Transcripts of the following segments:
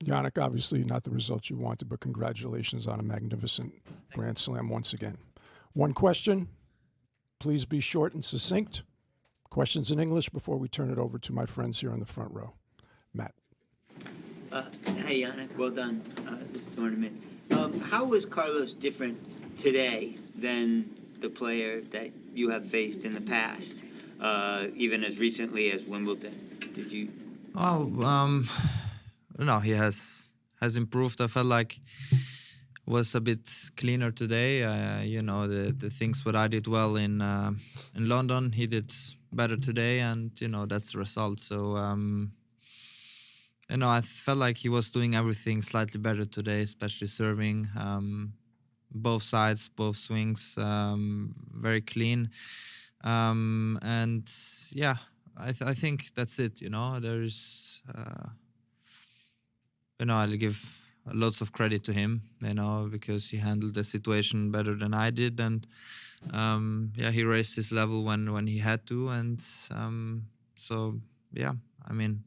Jannik, obviously not the results you wanted, but congratulations on a magnificent Grand Slam once again. One question. Please be short and succinct. Questions in English before we turn it over to my friends here in the front row. Matt. Hey, Jannik, well done this tournament. How was Carlos different today than the player that you have faced in the past, even as recently as Wimbledon? Did you? Well, no, he has improved. I felt like was a bit cleaner today. The things what I did well in London, he did better today, and that's the result. So I felt like he was doing everything slightly better today, especially serving. Both sides, both swings, very clean. And yeah, I think that's it. There's I'll give lots of credit to him, because he handled the situation better than I did, and he raised his level when he had to, and so yeah, I mean,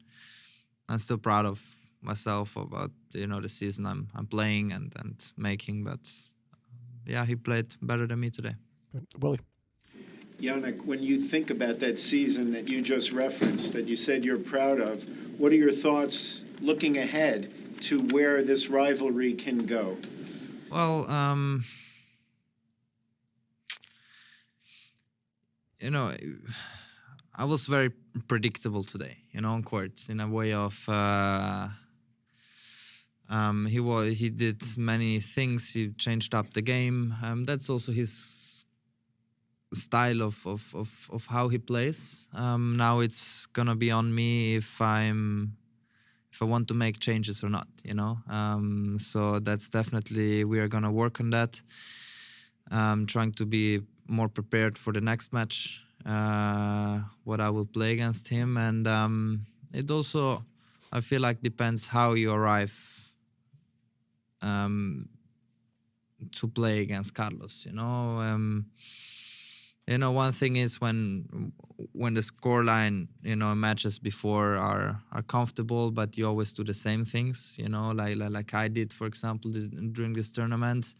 I'm still proud of myself about the season I'm playing and making, but he played better than me today. Willie. Jannik, when you think about that season that you just referenced, that you said you're proud of, what are your thoughts looking ahead to where this rivalry can go? Well, I was very predictable today, on court, in a way of he did many things. He changed up the game. That's also his style of how he plays. Now it's gonna be on me if I want to make changes or not. So that's definitely, we are gonna work on that. Trying to be more prepared for the next match, what I will play against him, and it also, I feel like, depends how you arrive to play against Carlos. One thing is when the scoreline, matches before are comfortable, but you always do the same things, like I did, for example, during this tournament.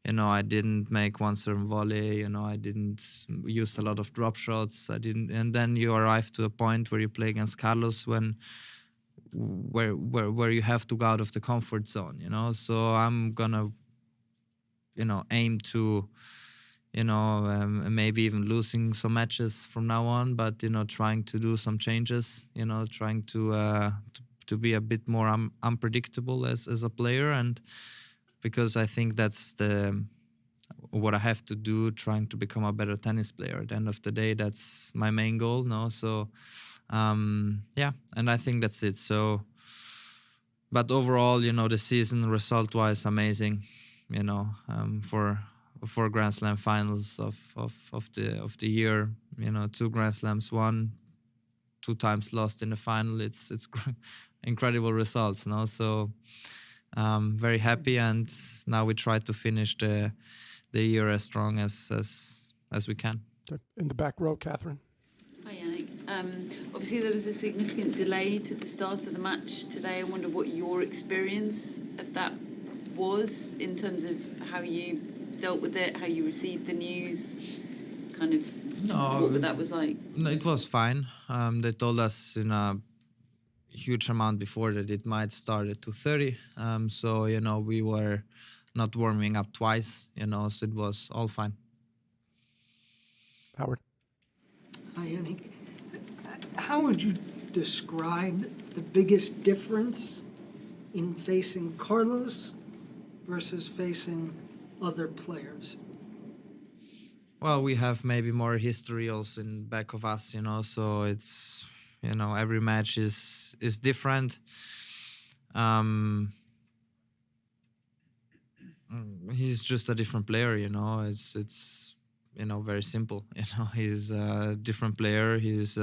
I didn't make one serve volley, I didn't use a lot of drop shots. And then you arrive to a point where you play against Carlos where you have to go out of the comfort zone, So I'm gonna, aim to, maybe even losing some matches from now on, but trying to do some changes, trying to be a bit more unpredictable as a player, and because I think that's what I have to do, trying to become a better tennis player. At the end of the day, that's my main goal. No, so and I think that's it. So, but overall, the season result-wise, amazing. For Grand Slam finals of the year, 2 Grand Slams won, 2 times lost in the final. It's incredible results, no? So very happy, and now we try to finish the year as strong as we can. In the back row, Catherine. Hi, Jannik. Obviously, there was a significant delay to the start of the match today. I wonder what your experience of that was in terms of how you dealt with it, how you received the news, kind of what that was like. No, it was fine. They told us in a huge amount before that it might start at 2:30. So we were not warming up twice. So it was all fine. Howard. Hi, Jannik. How would you describe the biggest difference in facing Carlos versus facing other players? Well, we have maybe more history also in back of us, so it's, every match is different. He's just a different player, it's very simple. He's a different player. He's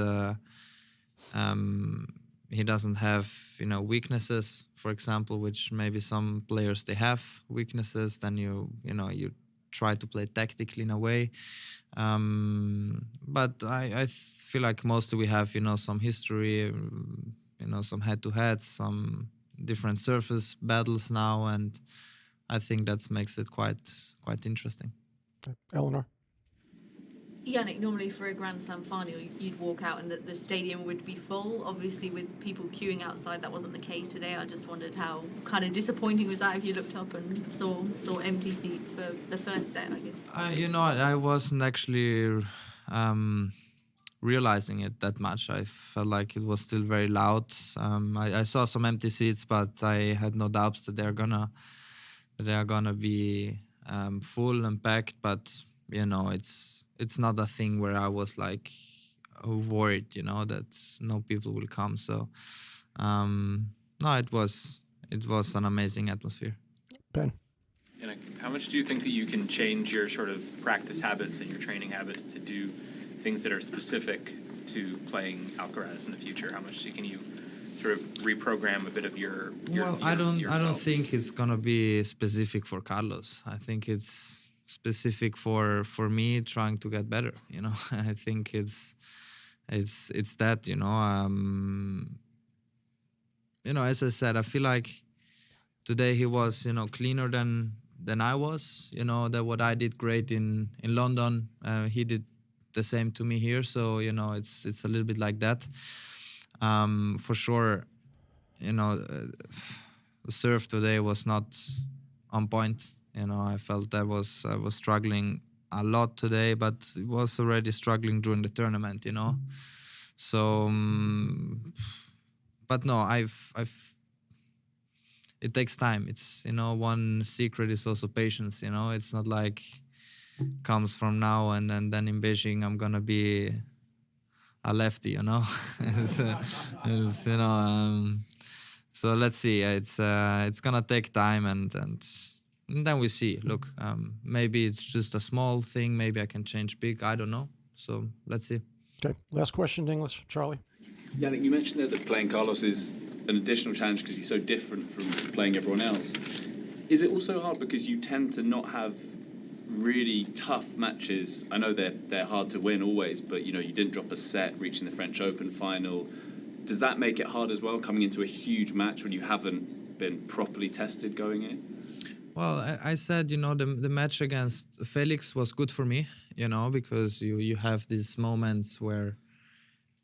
he doesn't have weaknesses, for example, which maybe some players they have weaknesses. Then you try to play tactically in a way, but I feel like mostly we have some history, some head-to-heads, some different surface battles now, and I think that makes it quite interesting. Eleanor? Jannik, normally for a Grand Slam final, you'd walk out and the stadium would be full. Obviously, with people queuing outside, that wasn't the case today. I just wondered how kind of disappointing was that if you looked up and saw empty seats for the first set, I guess. I wasn't actually realizing it that much. I felt like it was still very loud. I saw some empty seats, but I had no doubts that they're gonna be full and packed. But it's not a thing where I was like worried, that no people will come. So no, it was an amazing atmosphere. Ben? And how much do you think that you can change your sort of practice habits and your training habits to do things that are specific to playing Alcaraz in the future? How much can you sort of reprogram a bit of your I don't yourself? think it's gonna be specific for Carlos. I think it's specific for me trying to get better. I think it's that. As I said, I feel like today he was cleaner than I was. That what I did great in London, he did the same to me here. So it's a little bit like that. For sure, the serve today was not on point. I felt I was struggling a lot today, but was already struggling during the tournament. So, but no, it takes time. It's one secret is also patience. It's not like comes from now and then in Beijing I'm gonna be a lefty. So let's see. It's gonna take time and then we see. Look, maybe it's just a small thing. Maybe I can change big. I don't know. So let's see. Okay, last question in English. Charlie? Jannik, you mentioned there that playing Carlos is an additional challenge because he's so different from playing everyone else. Is it also hard because you tend to not have really tough matches? I know they're hard to win always, but you didn't drop a set reaching the French Open final. Does that make it hard as well, coming into a huge match when you haven't been properly tested going in? Well, I said, the match against Felix was good for me, because you have these moments where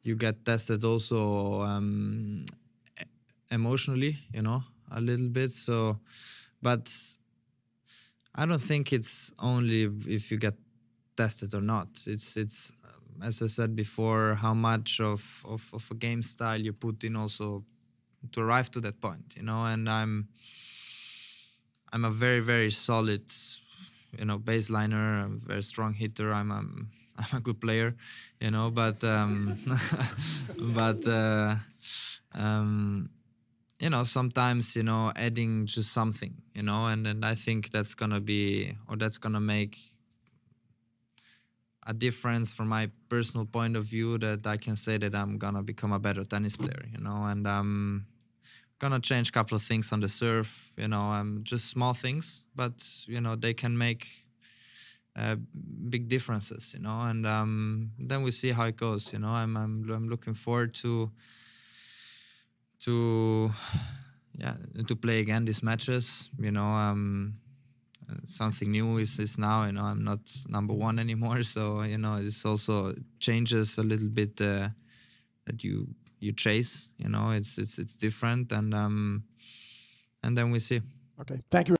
you get tested also emotionally, a little bit. So, but I don't think it's only if you get tested or not. It's as I said before, how much of a game style you put in also to arrive to that point, and I'm a very, very solid, baseliner. I'm a very strong hitter. I'm a good player, but sometimes adding just something, and I think that's gonna make a difference from my personal point of view, that I can say that I'm gonna become a better tennis player, and I'm gonna change a couple of things on the serve, just small things, but they can make big differences, and then we see how it goes. I'm looking forward to play again these matches. Something new is now. I'm not number one anymore, so this also changes a little bit that you chase. It's different, and then we see. Okay, thank you.